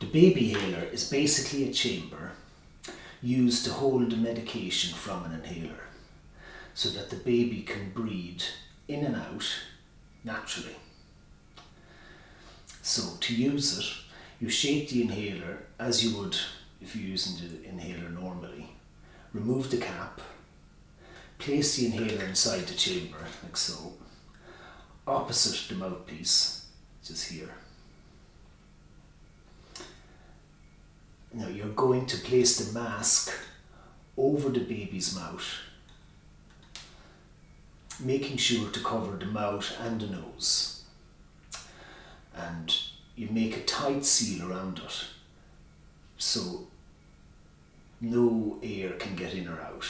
The Babyhaler is basically a chamber used to hold the medication from an inhaler so that the baby can breathe in and out naturally. So to use it, you shape the inhaler as you would if you're using the inhaler normally. Remove the cap, place the inhaler inside the chamber like so, opposite the mouthpiece, just here. Now you're going to place the mask over the baby's mouth, making sure to cover the mouth and the nose. And you make a tight seal around it so no air can get in or out.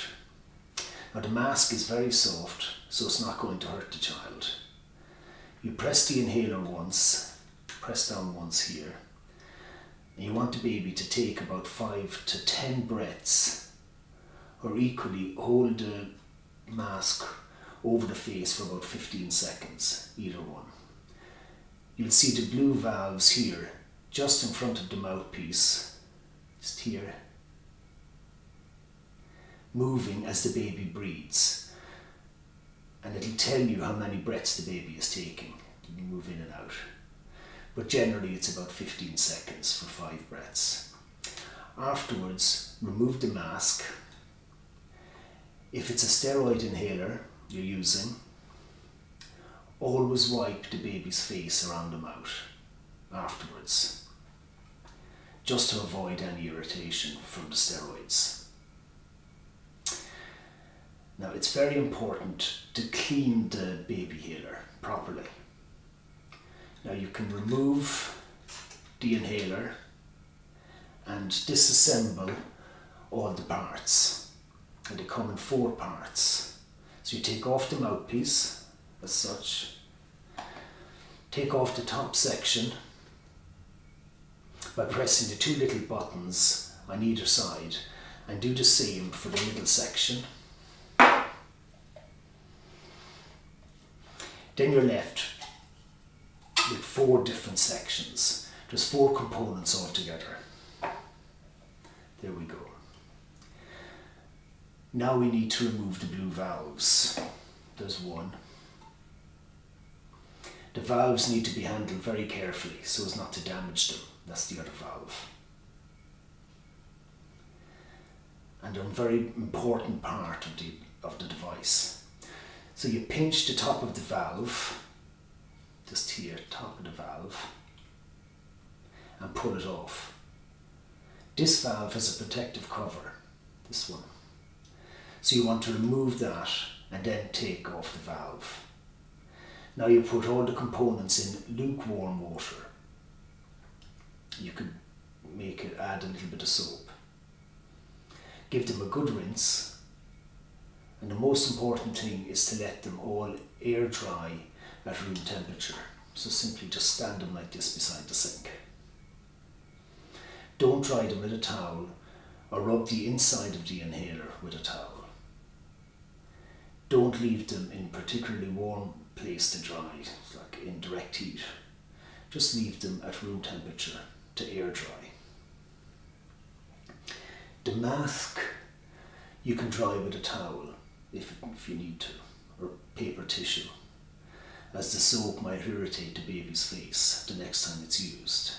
Now the mask is very soft, so it's not going to hurt the child. You press the inhaler once, press down once here, and you want the baby to take about 5 to 10 breaths, or equally hold the mask over the face for about 15 seconds, either one. You'll see the blue valves here, just in front of the mouthpiece, just here, moving as the baby breathes. And it'll tell you how many breaths the baby is taking. It'll move in and out. But generally it's about 15 seconds for 5 breaths. Afterwards, remove the mask. If it's a steroid inhaler you're using, always wipe the baby's face around the mouth afterwards, just to avoid any irritation from the steroids. Now it's very important to clean the Babyhaler properly. Now you can remove the inhaler and disassemble all the parts, and they come in 4 parts. So you take off the mouthpiece as such, take off the top section by pressing the 2 little buttons on either side, and do the same for the middle section. Then you're left with 4 different sections. There's 4 components altogether. There we go. Now we need to remove the blue valves. There's 1. The valves need to be handled very carefully so as not to damage them. That's the other valve. And a very important part of the device. So you pinch the top of the valve, just here, top of the valve, and pull it off. This valve has a protective cover, this one. So you want to remove that and then take off the valve. Now you put all the components in lukewarm water. You could add a little bit of soap. Give them a good rinse. And the most important thing is to let them all air dry at room temperature. So simply just stand them like this beside the sink. Don't dry them with a towel or rub the inside of the inhaler with a towel. Don't leave them in particularly warm place to dry, like in direct heat. Just leave them at room temperature to air dry. The mask you can dry with a towel if you need to, or paper tissue, as the soap might irritate the baby's face the next time it's used.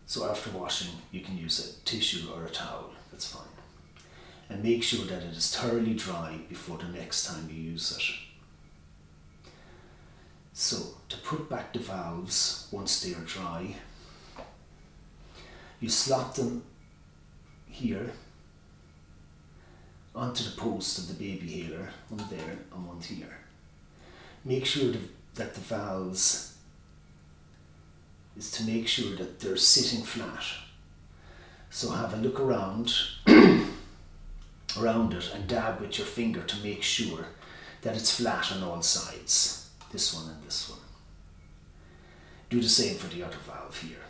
So after washing you can use a tissue or a towel, that's fine. And make sure that it is thoroughly dry before the next time you use it. So to put back the valves once they are dry, you slot them here onto the post of the Babyhaler, one there and one here. Make sure that the valves is to make sure that they're sitting flat. So have a look around it and dab with your finger to make sure that it's flat on all sides, this one and this one. Do the same for the other valve here.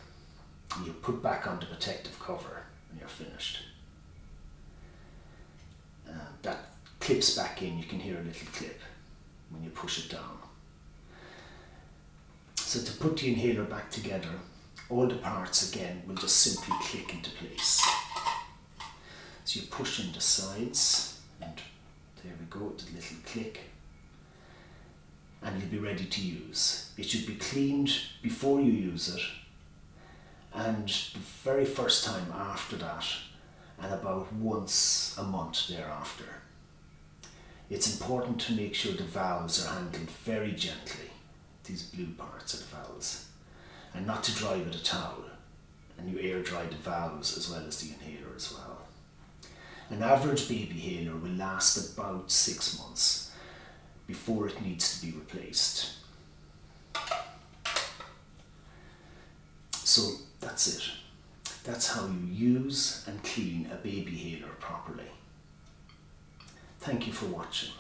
And you put back on the protective cover and you're finished. That clips back in, you can hear a little clip when you push it down. So to put the inhaler back together, all the parts again will just simply click into place. So you push in the sides, and there we go, the little click, and you'll be ready to use. It should be cleaned before you use it, and the very first time after that, and about once a month thereafter. It's important to make sure the valves are handled very gently, these blue parts are the valves, and not to dry with a towel, and you air dry the valves as well as the inhaler as well. An average Babyhaler will last about 6 months before it needs to be replaced. So that's it. That's how you use and clean a Babyhaler properly. Thank you for watching.